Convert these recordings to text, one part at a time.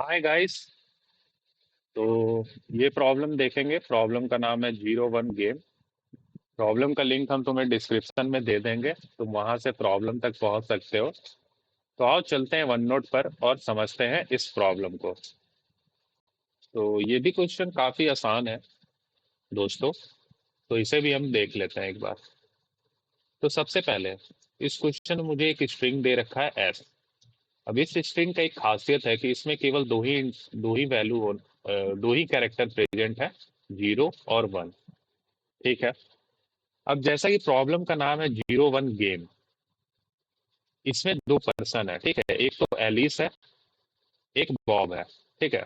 Hi guys. तो ये problem देखेंगे। प्रॉब्लम का नाम है 01 गेम। प्रॉब्लम का लिंक हम तुम्हें डिस्क्रिप्शन में दे देंगे, तुम वहां से प्रॉब्लम तक पहुंच सकते हो। तो आओ चलते हैं वन नोट पर और समझते हैं इस प्रॉब्लम को। तो ये भी क्वेश्चन काफी आसान है दोस्तों, तो इसे भी हम देख लेते हैं एक बार। तो सबसे पहले इस क्वेश्चन में मुझे एक स्ट्रिंग दे रखा है एस। अब इस स्ट्रिंग का एक खासियत है कि इसमें केवल दो ही वैल्यू दो ही कैरेक्टर प्रेजेंट है, 0 और 1। ठीक है। अब जैसा कि प्रॉब्लम का नाम है 01 गेम, इसमें दो पर्सन है। ठीक है, एक तो एलिस है, एक बॉब है। ठीक है,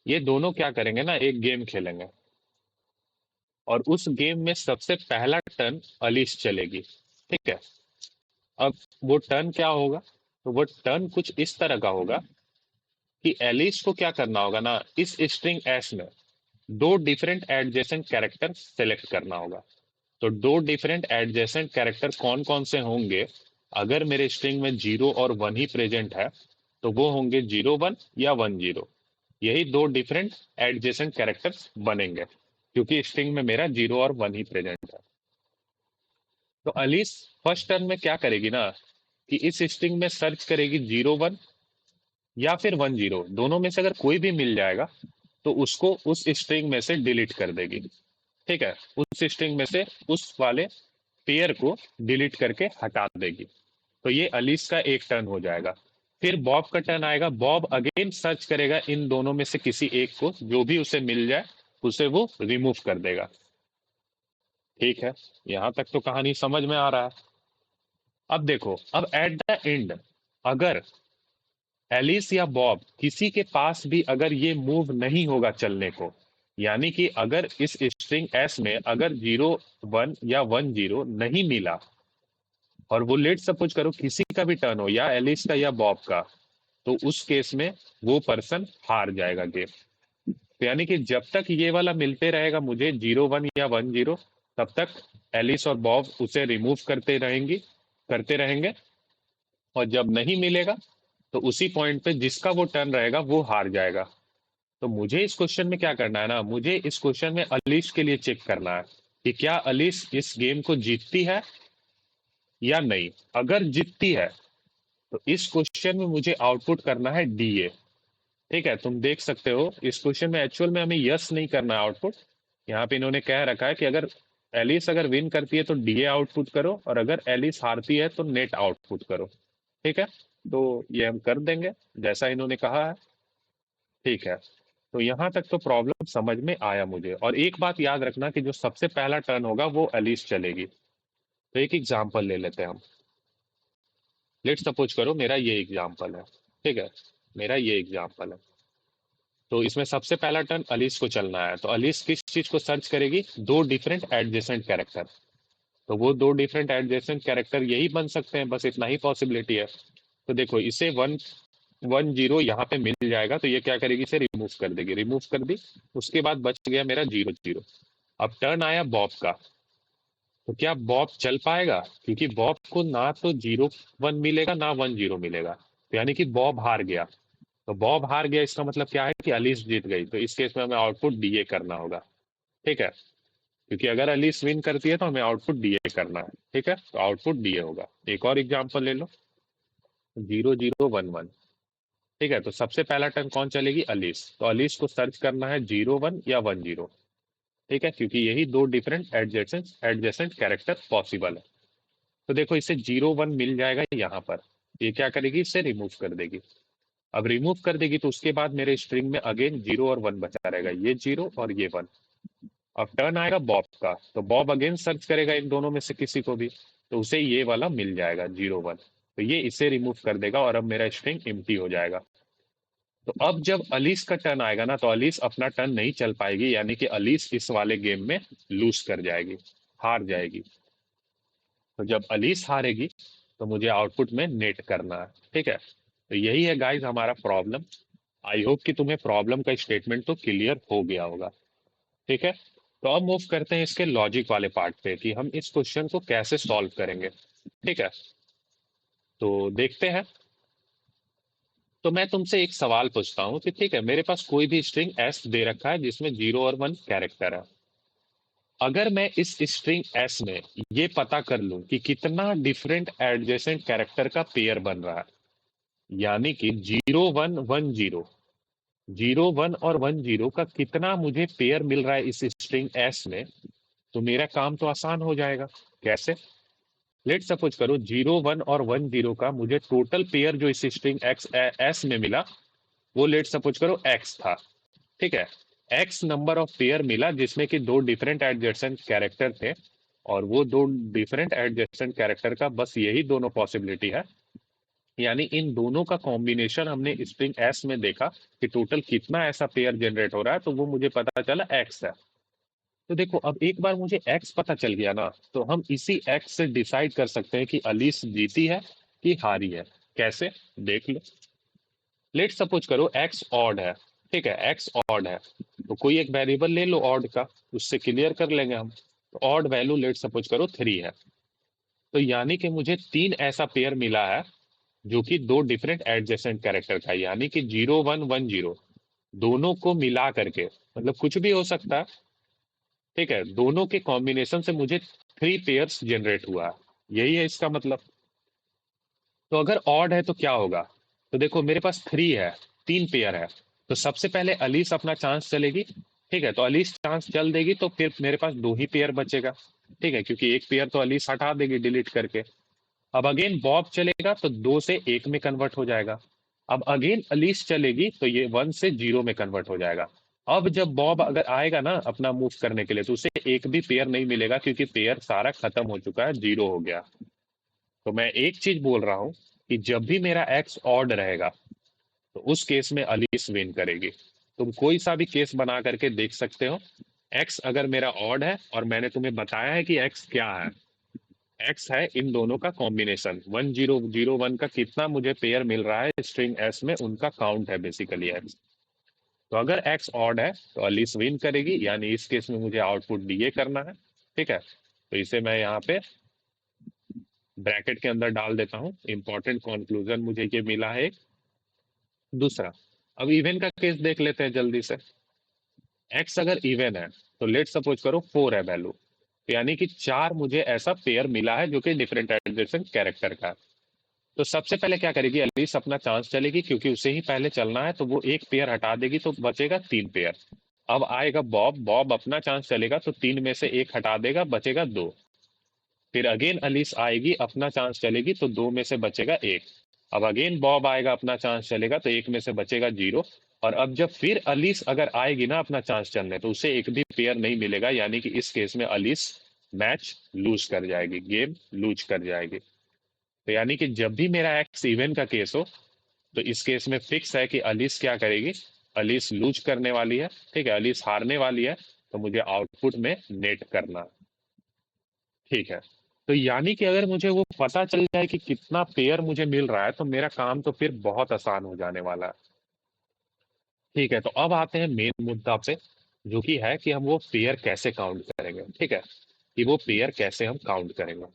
ये दोनों क्या करेंगे ना, एक गेम खेलेंगे और उस गेम में सबसे पहला टर्न अलिस चलेगी। ठीक है। अब वो टर्न क्या होगा, तो वो टर्न कुछ इस तरह का होगा कि एलिस को क्या करना होगा ना, इस स्ट्रिंग एस में दो डिफरेंट एडजेसेंट कैरेक्टर सेलेक्ट करना होगा। तो दो डिफरेंट एडजेसेंट कैरेक्टर कौन कौन से होंगे? अगर मेरे स्ट्रिंग में 0 और 1 ही प्रेजेंट है तो वो होंगे 0 1 या 1 0। यही दो डिफरेंट एडजेसेंट कैरेक्टर्स बनेंगे क्योंकि स्ट्रिंग में मेरा 0 और 1 ही प्रेजेंट है। तो अलिस फर्स्ट टर्न में क्या करेगी ना, कि इस स्ट्रिंग में सर्च करेगी 0 1 या फिर 1 0, दोनों में से अगर कोई भी मिल जाएगा तो उसको उस स्ट्रिंग में से डिलीट कर देगी। ठीक है, उस स्ट्रिंग में से उस वाले पेयर को डिलीट करके हटा देगी। तो ये अलीस का एक टर्न हो जाएगा। फिर बॉब का टर्न आएगा। बॉब अगेन सर्च करेगा इन दोनों में से किसी एक को, जो भी उसे मिल जाए उसे वो रिमूव कर देगा। ठीक है, यहां तक तो कहानी समझ में आ रहा है। अब देखो, अब एट द एंड अगर एलिस या बॉब किसी के पास भी अगर ये मूव नहीं होगा चलने को, यानी कि अगर इस स्ट्रिंग एस में अगर 0 1 या 1 0 नहीं मिला और वो लेट सपोज करो किसी का भी टर्न हो, या एलिस का या बॉब का, तो उस केस में वो पर्सन हार जाएगा गेम। तो यानी कि जब तक ये वाला मिलते रहेगा मुझे 0 1 या 1 0, तब तक एलिस और बॉब उसे रिमूव करते रहेंगे। और जब नहीं मिलेगा तो उसी पॉइंट पे जिसका वो टर्न रहेगा वो हार जाएगा। तो मुझे इस क्वेश्चन में क्या करना है ना, मुझे इस क्वेश्चन में अलिस के लिए चेक करना है कि क्या अलिस इस गेम को जीतती है या नहीं। अगर जीतती है तो इस क्वेश्चन में मुझे आउटपुट करना है डीए। ठीक है, तुम देख सकते हो इस क्वेश्चन में एक्चुअल में हमें यस नहीं करना है आउटपुट। यहाँ पे इन्होंने कह रखा है कि अगर एलिस अगर विन करती है तो डीए आउटपुट करो, और अगर एलिस हारती है तो नेट आउटपुट करो। ठीक है, तो ये हम कर देंगे जैसा इन्होंने कहा है। ठीक है, तो यहाँ तक तो प्रॉब्लम समझ में आया मुझे। और एक बात याद रखना कि जो सबसे पहला टर्न होगा वो एलिस चलेगी। तो एक एग्जाम्पल ले लेते हैं हम। लेट सपोज करो मेरा ये एग्जाम्पल है। ठीक है, मेरा ये एग्जाम्पल है। तो इसमें सबसे पहला टर्न अलिस को चलना है, तो अलिस किस चीज को सर्च करेगी? दो डिफरेंट एडजेसेंट कैरेक्टर। तो वो दो डिफरेंट एडजेसेंट कैरेक्टर यही बन सकते हैं, बस इतना ही पॉसिबिलिटी है। तो देखो, इसे 1 1 0 यहाँ पे मिल जाएगा तो ये क्या करेगी, इसे रिमूव कर देगी। रिमूव कर दी, उसके बाद बच गया मेरा 0 0। अब टर्न आया बॉब का। तो क्या बॉब चल पाएगा? क्योंकि बॉब को ना तो 0 1 मिलेगा ना 1 0 मिलेगा, तो यानी कि बॉब हार गया। तो बॉब हार गया इसका मतलब क्या है कि अलिस जीत गई। तो इस केस में हमें आउटपुट डीए करना होगा। ठीक है, क्योंकि अगर अलिस विन करती है तो हमें आउटपुट डीए करना है। ठीक है, तो आउटपुट डीए होगा। एक और एग्जांपल ले लो, 0 0 1 1। ठीक है, तो सबसे पहला टर्न कौन चलेगी? अलिस। तो अलिस को सर्च करना है 0 1 या 1 0। ठीक है, क्योंकि यही दो different adjacent adjacent character possible है। तो देखो, इसे 0 1 मिल जाएगा यहाँ पर। ये क्या करेगी, इसे रिमूव कर देगी। अब रिमूव कर देगी तो उसके बाद मेरे स्ट्रिंग में अगेन 0 और 1 बचा रहेगा, ये 0 और ये 1। अब टर्न आएगा बॉब का, तो बॉब अगेन सर्च करेगा इन दोनों में से किसी को भी, तो उसे ये वाला मिल जाएगा 0 1। तो ये इसे रिमूव कर देगा और अब मेरा स्ट्रिंग एम्प्टी हो जाएगा। तो अब जब अलीस का टर्न आएगा ना, तो अलीस अपना टर्न नहीं चल पाएगी, यानी कि अलीस इस वाले गेम में लूज कर जाएगी, हार जाएगी। तो जब अलीस हारेगी तो मुझे आउटपुट में नेट करना है। ठीक है, तो यही है गाइस हमारा प्रॉब्लम। आई होप कि तुम्हें प्रॉब्लम का स्टेटमेंट तो क्लियर हो गया होगा। ठीक है, तो अब मूव करते हैं इसके लॉजिक वाले पार्ट पे कि हम इस क्वेश्चन को कैसे सॉल्व करेंगे। ठीक है, तो देखते हैं। तो मैं तुमसे एक सवाल पूछता हूँ कि ठीक है, मेरे पास कोई भी स्ट्रिंग एस दे रखा है जिसमें 0 और 1 कैरेक्टर है। अगर मैं इस स्ट्रिंग एस में ये पता कर लूं कि कितना डिफरेंट एडजेसेंट कैरेक्टर का पेयर बन रहा है, यानी कि 0 1 1 0, 0 1 और 1 0 का कितना मुझे पेयर मिल रहा है इस स्ट्रिंग एस में, तो मेरा काम तो आसान हो जाएगा। कैसे? लेट सपोज करो 0 1 और 1 0 का मुझे टोटल पेयर जो इस स्ट्रिंग एक्स एस में मिला, वो लेट सपोज करो एक्स था। ठीक है, एक्स नंबर ऑफ पेयर मिला जिसमें कि दो डिफरेंट एडजेसेंट कैरेक्टर थे, और वो दो डिफरेंट एडजेसेंट कैरेक्टर का बस यही दोनों पॉसिबिलिटी है, यानी इन दोनों का कॉम्बिनेशन हमने स्ट्रिंग एस में देखा कि टोटल कितना ऐसा पेयर जनरेट हो रहा है, तो वो मुझे पता चला एक्स है। तो देखो, अब एक बार मुझे एक्स पता चल गया ना, तो हम इसी एक्स से डिसाइड कर सकते हैं कि अलीस जीती है कि हारी है। कैसे? देख लो। लेट सपोज करो एक्स ऑड है। ठीक है, एक्स ऑड है, तो कोई एक वेरिएबल ले लो ऑड का, उससे क्लियर कर लेंगे हम। तो ऑड वैल्यू लेट सपोज करो 3 है। तो यानी कि मुझे तीन ऐसा पेयर मिला है जो कि दो डिफरेंट एडजेसेंट कैरेक्टर का, यानी कि 0 1 1 0 दोनों को मिला करके, मतलब कुछ भी हो सकता है। ठीक है, दोनों के कॉम्बिनेशन से मुझे 3 पेयर्स जनरेट हुआ है, यही है इसका मतलब। तो अगर ऑड है तो क्या होगा? तो देखो, मेरे पास 3 है, 3 पेयर है, तो सबसे पहले अलीस अपना चांस चलेगी। ठीक है, तो अलीस चांस चल देगी, तो फिर मेरे पास दो ही पेयर बचेगा। ठीक है, क्योंकि एक पेयर तो अलीस हटा देगी डिलीट करके। अब अगेन बॉब चलेगा तो 2 से 1 में कन्वर्ट हो जाएगा। अब अगेन अलीस चलेगी तो ये 1 से 0 में कन्वर्ट हो जाएगा। अब जब बॉब अगर आएगा ना अपना मूव करने के लिए, तो उसे एक भी पेयर नहीं मिलेगा, क्योंकि पेयर सारा खत्म हो चुका है, 0 हो गया। तो मैं एक चीज बोल रहा हूं कि जब भी मेरा एक्स ऑड रहेगा, तो उस केस में अलीस विन करेगी। तुम कोई सा भी केस बना करके देख सकते हो। एक्स अगर मेरा ऑड है और मैंने तुम्हें बताया है कि एक्स क्या है, एक्स है इन दोनों का कॉम्बिनेशन, 1 0 0 1 का कितना मुझे पेयर मिल रहा है स्ट्रिंग एस में, उनका काउंट है बेसिकली एक्स। तो अगर एक्स ऑड है तो अलीस विन करेगी, यानी इस केस में मुझे आउटपुट डीए करना है। ठीक है, तो इसे मैं यहाँ पे ब्रैकेट के अंदर डाल देता हूँ। इंपॉर्टेंट कंक्लूजन मुझे ये मिला है। दूसरा, अब इवन का केस देख लेते हैं जल्दी से। एक्स अगर इवन है तो लेट सपोज करो 4 है वैल्यू, तो यानी कि 4 मुझे ऐसा पेयर मिला है जो कि डिफरेंट एडजेसेंट कैरेक्टर का है। तो सबसे पहले क्या करेगी, एलिस अपना चांस चलेगी, क्योंकि उसे ही पहले चलना है, तो वो एक पेयर हटा देगी तो बचेगा 3 पेयर। अब आएगा बॉब, बॉब अपना चांस चलेगा तो 3 में से 1 हटा देगा, बचेगा 2। फिर अगेन अलीस आएगी, अपना चांस चलेगी तो 2 में से बचेगा 1। अब अगेन बॉब आएगा, अपना चांस चलेगा तो 1 में से बचेगा 0। और अब जब फिर अलीस अगर आएगी ना अपना चांस चलने, तो उसे एक भी पेयर नहीं मिलेगा, यानी कि इस केस में अलीस मैच लूज कर जाएगी, गेम लूज कर जाएगी। तो यानी कि जब भी मेरा एक्स इवन का केस हो, तो इस केस में फिक्स है कि अलीस क्या करेगी, अलीस लूज करने वाली है। ठीक है, अलीस हारने वाली है, तो मुझे आउटपुट में नेट करना। ठीक है, तो यानी कि अगर मुझे वो पता चल जाए कि कितना पेयर मुझे मिल रहा है, तो मेरा काम तो फिर बहुत आसान हो जाने वाला है। ठीक है, तो अब आते हैं मेन मुद्दा पे, जो कि है कि हम वो पेयर कैसे काउंट करेंगे। ठीक है, कि वो पेयर कैसे हम काउंट करेंगे।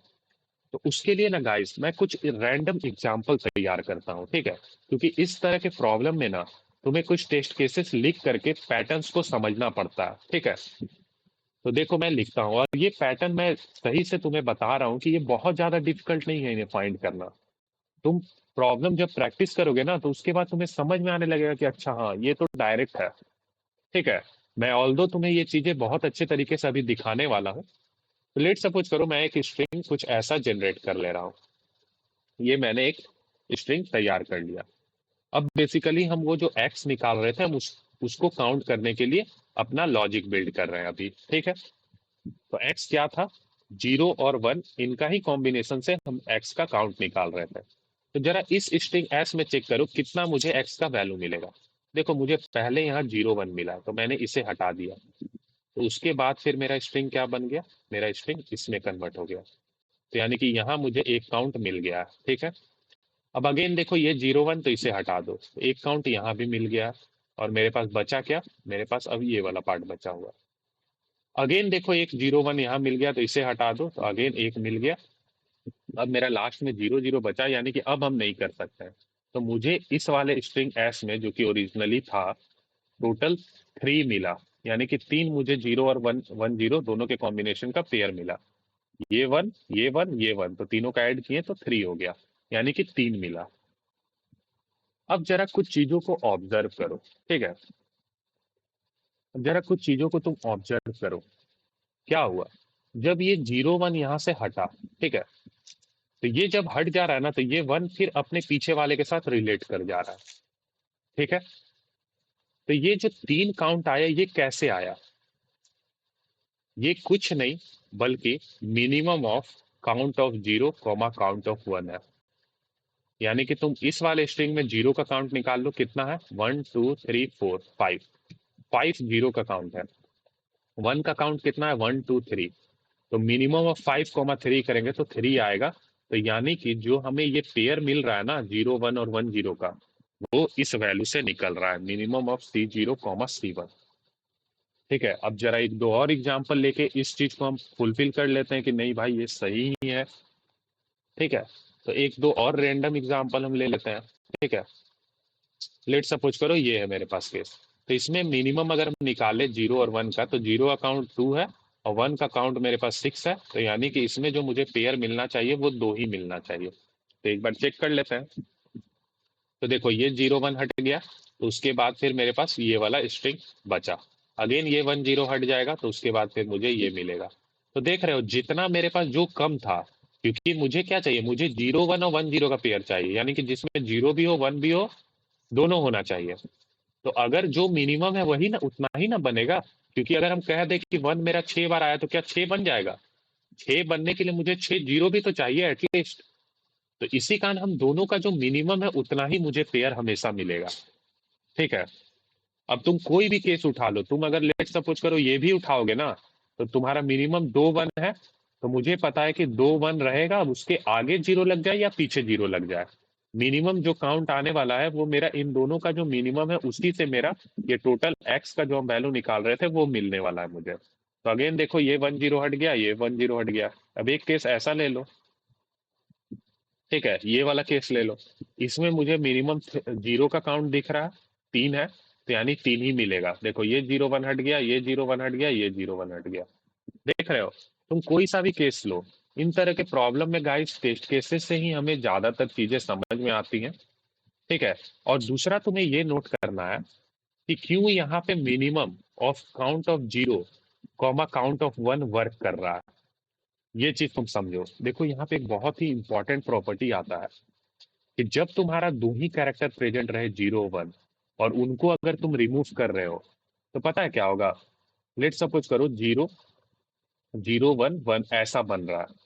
तो उसके लिए ना गाइस, मैं कुछ रैंडम एग्जांपल तैयार करता हूँ। ठीक है, क्योंकि इस तरह के प्रॉब्लम में ना तुम्हें कुछ टेस्ट केसेस लिख करके पैटर्न्स को समझना पड़ता है। ठीक है, तो देखो मैं लिखता हूँ, और ये पैटर्न मैं सही से तुम्हें बता रहा हूँ कि ये बहुत ज्यादा डिफिकल्ट नहीं है इन्हें फाइंड करना। तुम प्रॉब्लम जब प्रैक्टिस करोगे ना, तो उसके बाद तुम्हें समझ में आने लगेगा कि अच्छा हाँ, ये तो डायरेक्ट है। ठीक है, मैं ऑल्दो तुम्हें ये चीजें बहुत अच्छे तरीके से अभी दिखाने वाला हूँ। तो लेट सपोज करो मैं एक स्ट्रिंग कुछ ऐसा जनरेट कर ले रहा हूँ। ये मैंने एक स्ट्रिंग तैयार कर लिया। अब बेसिकली हम वो जो एक्स निकाल रहे थे, हम उसको काउंट करने के लिए अपना लॉजिक बिल्ड कर रहे हैं अभी। ठीक है, तो एक्स क्या था, 0 और 1, इनका ही कॉम्बिनेशन से हम एक्स का काउंट निकाल रहे थे। तो जरा इस स्ट्रिंग एस में चेक करो कितना मुझे एक्स का वैल्यू मिलेगा। देखो, मुझे पहले यहाँ 0 1 मिला, तो मैंने इसे हटा दिया। तो उसके बाद फिर मेरा स्ट्रिंग क्या बन गया, मेरा स्ट्रिंग इसमें कन्वर्ट हो गया। तो यानी कि यहाँ मुझे एक काउंट मिल गया। ठीक है, अब अगेन देखो, ये 0 1, तो इसे हटा दो, तो एक काउंट यहाँ भी मिल गया। और मेरे पास बचा क्या, मेरे पास अब ये वाला पार्ट बचा हुआ। अगेन देखो, एक 0 1 यहाँ मिल गया, तो इसे हटा दो, तो अगेन एक मिल गया। अब मेरा लास्ट में 0 0 बचा, यानी कि अब हम नहीं कर सकते हैं। तो मुझे इस वाले स्ट्रिंग एस में जो कि ओरिजिनली था टोटल 3 मिला, यानी कि 3 मुझे 0 और 1 1 0 दोनों के कॉम्बिनेशन का पेयर मिला। ये 1 ये 1 ये 1 तो तीनों का ऐड किए तो 3 हो गया, यानी कि 3 मिला। अब जरा कुछ चीजों को ऑब्जर्व करो, ठीक है। अब जरा कुछ चीजों को तुम ऑब्जर्व करो, क्या हुआ जब ये 0 1 यहां से हटा, ठीक है। तो ये जब हट जा रहा है ना, तो ये 1 फिर अपने पीछे वाले के साथ रिलेट कर जा रहा है, ठीक है। तो ये जो 3 काउंट आया ये कैसे आया? ये कुछ नहीं बल्कि minimum of count of 0 comma count of 1 है। यानी कि तुम इस वाले स्ट्रिंग में 0 का काउंट निकाल लो, कितना है? 1 2 3 4 5, 5 0 का काउंट है। 1 का काउंट कितना है? 1 2 3। तो मिनिमम ऑफ 5 3 करेंगे तो 3 आएगा। तो यानी कि जो हमें ये पेयर मिल रहा है ना 0 1 और 1 0 का, वो इस वैल्यू से निकल रहा है, मिनिमम ऑफ C0 C1। ठीक है, अब जरा एक दो और एग्जांपल लेके इस चीज को हम फुलफिल कर लेते हैं कि नहीं भाई ये सही ही है। ठीक है, तो एक दो और रैंडम एग्जांपल हम ले लेते हैं। ठीक है, लेट सपोज करो ये है मेरे पास केस। तो इसमें मिनिमम अगर हम निकाले 0 और 1 का, तो 0 का काउंट 2 है और 1 का काउंट मेरे पास 6 है। तो यानी कि इसमें जो मुझे पेयर मिलना चाहिए वो 2 ही मिलना चाहिए। तो एक बार चेक कर लेते हैं। तो देखो ये 0 1 हट गया, तो उसके बाद फिर मेरे पास ये वाला स्ट्रिंग बचा। अगेन ये 1 0 हट जाएगा, तो उसके बाद फिर मुझे ये मिलेगा। तो देख रहे हो जितना मेरे पास जो कम था, क्योंकि मुझे क्या चाहिए? मुझे 0 1 और 1 0 का पेयर चाहिए, यानी कि जिसमें 0 भी हो 1 भी हो, दोनों होना चाहिए। तो अगर जो मिनिमम है वही ना, उतना ही ना बनेगा। क्योंकि अगर हम कह दें कि 1 मेरा 6 बार आया, तो क्या 6 बन जाएगा? 6 बनने के लिए मुझे 6 0 भी तो चाहिए एटलीस्ट। तो इसी कारण हम दोनों का जो मिनिमम है उतना ही मुझे पेयर हमेशा मिलेगा। ठीक है, अब तुम कोई भी केस उठा लो, तुम अगर लेट सपोज करो ये भी उठाओगे ना, तो तुम्हारा मिनिमम 2 1 है। तो मुझे पता है कि 2 1 रहेगा, अब उसके आगे 0 लग जाए या पीछे 0 लग जाए, मिनिमम जो काउंट आने वाला है वो मेरा इन दोनों का जो मिनिमम है उसी से मेरा ये टोटल एक्स का जो हम वैल्यू निकाल रहे थे वो मिलने वाला है मुझे। तो अगेन देखो ये 1 0 हट गया, ये 1 0 हट गया। अब एक केस ऐसा ले लो, ठीक है, ये वाला केस ले लो। इसमें मुझे मिनिमम 0 का काउंट दिख रहा है, 3 है। तो यानी 3 ही मिलेगा। देखो ये 0 1 हट गया, ये 0 1 हट गया, ये 0 1 हट गया। देख रहे हो? तुम कोई सा भी केस लो, इन तरह के प्रॉब्लम में गाइस टेस्ट केसेस से ही हमें ज्यादातर चीजें समझ में आती हैं। ठीक है, और दूसरा तुम्हें ये नोट करना है कि क्यों यहाँ पे minimum of count of 0 comma count of 1 work कर रहा है। ये चीज तुम समझो। देखो यहाँ पे एक बहुत ही इंपॉर्टेंट प्रॉपर्टी आता है कि जब तुम्हारा दो ही कैरेक्टर प्रेजेंट रहे 0 1, और उनको अगर तुम रिमूव कर रहे हो, तो पता है क्या होगा? लेट सपोज करो 0 0 1 1 ऐसा बन रहा है।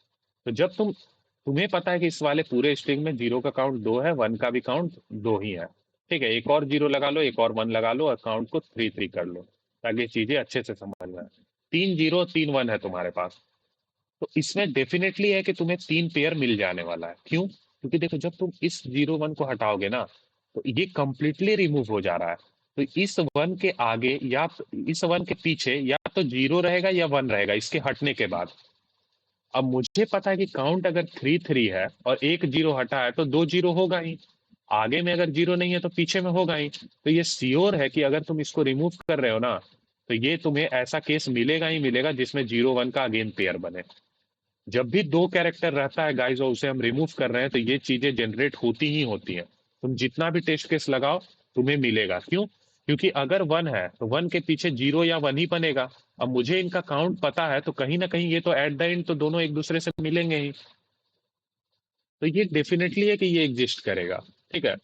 तो जब तुम्हें पता है कि इस वाले पूरे स्ट्रिंग में 0 का काउंट 2 है, 1 का भी काउंट 2 ही है। ठीक है, एक और 0 लगा लो, एक और 1 लगा लो और काउंट को 3 3 कर लो, ताकि चीजें अच्छे से समझ में आए। 3 0 3 1 है तुम्हारे पास। तो इसमें डेफिनेटली है कि तुम्हें 3 पेयर मिल जाने वाला है। क्यों? क्योंकि देखो जब तुम इस 0 1 को हटाओगे ना, तो ये कंप्लीटली रिमूव हो जा रहा है। तो इस 1 के आगे या इस 1 के पीछे या तो 0 रहेगा या 1 रहेगा इसके हटने के बाद। अब मुझे पता है कि काउंट अगर 3 3 है और एक 0 हटा है तो 2 0 होगा ही। आगे में अगर 0 नहीं है तो पीछे में होगा ही। तो ये श्योर है कि अगर तुम इसको रिमूव कर रहे हो ना, तो ये तुम्हें ऐसा केस मिलेगा ही मिलेगा जिसमें 0 1 का अगेन पेयर बने। जब भी दो कैरेक्टर रहता है गाइस और उसे हम रिमूव कर रहे हैं, तो ये चीजें जनरेट होती ही होती हैं। तुम जितना भी टेस्ट केस लगाओ तुम्हें मिलेगा। क्यों? क्योंकि अगर 1 है तो 1 के पीछे 0 या 1 ही बनेगा। अब मुझे इनका काउंट पता है, तो कहीं ना कहीं ये तो एट द एंड तो दोनों एक दूसरे से मिलेंगे ही। तो ये डेफिनेटली है कि ये एग्जिस्ट करेगा। ठीक है,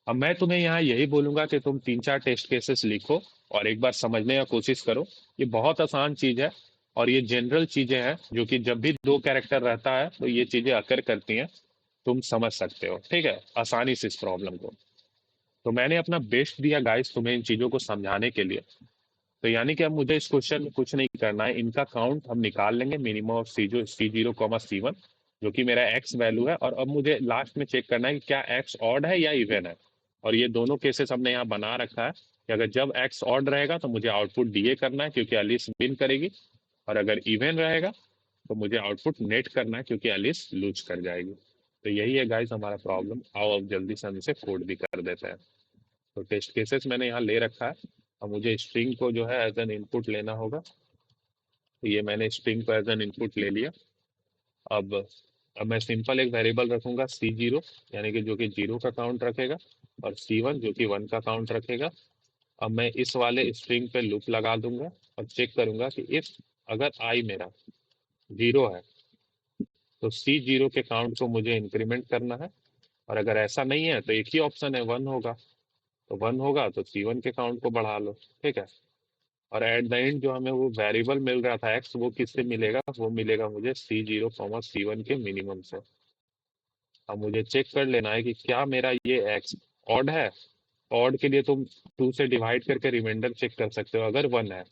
अब मैं तुम्हें यहाँ यही बोलूंगा कि तुम 3 4 टेस्ट केसेस लिखो और एक बार समझने का कोशिश करो। ये बहुत आसान चीज है और ये जनरल चीजें हैं जो कि जब भी दो कैरेक्टर रहता है तो ये चीजें अकर करती हैं। तुम समझ सकते हो, ठीक है, आसानी से इस प्रॉब्लम को। तो मैंने अपना बेस्ट दिया गाइस तुम्हें इन चीजों को समझाने के लिए। तो यानी कि अब मुझे इस क्वेश्चन में कुछ नहीं करना है, इनका काउंट हम निकाल लेंगे, मिनिमम ऑफ C0 C1, जो कि मेरा एक्स वैल्यू है। और अब मुझे लास्ट में चेक करना है कि क्या एक्स ऑड है या इवन है। और ये दोनों केसेस हमने यहाँ बना रखा है कि अगर जब एक्स ऑड रहेगा तो मुझे आउटपुट डीए करना है क्योंकि एलिस विन करेगी, और अगर इवन रहेगा तो मुझे आउटपुट नेट करना है क्योंकि एलिस लूज कर जाएगी। तो यही है गाइस हमारा प्रॉब्लम। आओ अब जल्दी से हम इसे कोड भी कर देते हैं। तो टेस्ट केसेस मैंने यहाँ ले रखा है। अब मुझे स्ट्रिंग को जो है एज एन इनपुट लेना होगा। तो ये मैंने स्ट्रिंग को एज एन इनपुट ले लिया। अब अब मैं सिंपल एक वेरिएबल रखूंगा C0, यानी कि जो कि 0 का काउंट रखेगा, और C1 जो कि 1 का काउंट रखेगा। अब मैं इस वाले स्ट्रिंग पे लूप लगा दूंगा और चेक करूंगा कि इफ अगर आई मेरा 0 है तो C0 के काउंट को मुझे इंक्रीमेंट करना है, और अगर ऐसा नहीं है तो एक ही ऑप्शन है 1 होगा। तो 1 होगा तो C1 के काउंट को बढ़ा लो। ठीक है। और एट द एंड जो हमें वो वेरिएबल मिल रहा था एक्स, वो किससे मिलेगा? वो मिलेगा मुझे C0, C1 के मिनिमम से। अब मुझे चेक कर लेना है कि क्या मेरा ये एक्स ऑड है। ऑड के लिए तुम 2 से डिवाइड करके रिमाइंडर चेक कर सकते हो। अगर 1 है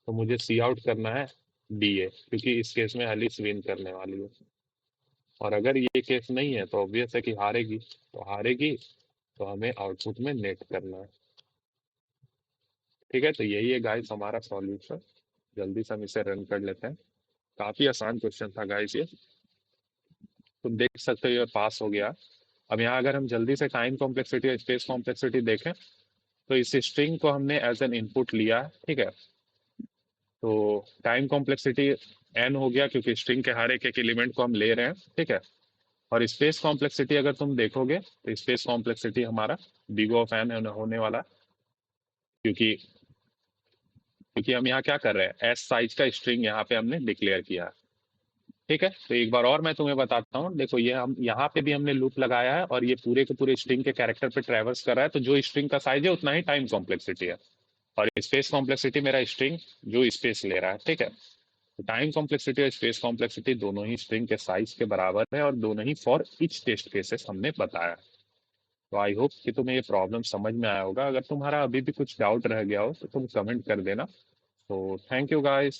तो मुझे सी आउट करना है DA, क्योंकि इस केस में एलिस विन करने वाली है। और अगर ये केस नहीं है तो ऑब्वियस है कि हारेगी। तो हारेगी तो हमें आउटपुट में नेट करना है। ठीक है। तो यही है गाइस हमारा सॉल्यूशन। जल्दी से हम इसे रन कर लेते हैं। काफी आसान क्वेश्चन था गाइस ये। तुम देख सकते हो ये पास हो गया। अब यहाँ अगर हम जल्दी से टाइम कॉम्प्लेक्सिटी और स्पेस कॉम्प्लेक्सिटी देखें, तो इस स्ट्रिंग को हमने एज एन इनपुट लिया है। ठीक है। तो टाइम कॉम्प्लेक्सिटी n हो गया, क्योंकि स्ट्रिंग के हर एक एलिमेंट को हम ले रहे हैं। ठीक है। और स्पेस कॉम्प्लेक्सिटी अगर तुम देखोगे तो स्पेस कॉम्प्लेक्सिटी हमारा बिग ऑफ n होने वाला, क्योंकि क्योंकि हम यहाँ क्या कर रहे हैं, एस साइज का स्ट्रिंग यहाँ पे हमने डिक्लेयर किया है। ठीक है। तो एक बार और मैं तुम्हें बताता हूँ। देखो ये हम यहाँ पे भी हमने लूप लगाया है, और ये पूरे के पूरे स्ट्रिंग के कैरेक्टर पे ट्रेवर्स कर रहा है। तो जो स्ट्रिंग का साइज है उतना ही टाइम कॉम्प्लेक्सिटी है। और स्पेस कॉम्प्लेक्सिटी मेरा स्ट्रिंग जो स्पेस ले रहा है। ठीक है। तो टाइम कॉम्प्लेक्सिटी और स्पेस कॉम्प्लेक्सिटी दोनों ही स्ट्रिंग के साइज के बराबर है, और दोनों ही फॉर ईच टेस्ट केसेस हमने बताया। तो आई होप कि तुम्हें ये प्रॉब्लम समझ में आया होगा। अगर तुम्हारा अभी भी कुछ डाउट रह गया हो तो तुम कमेंट कर देना। तो थैंक यू गाइस।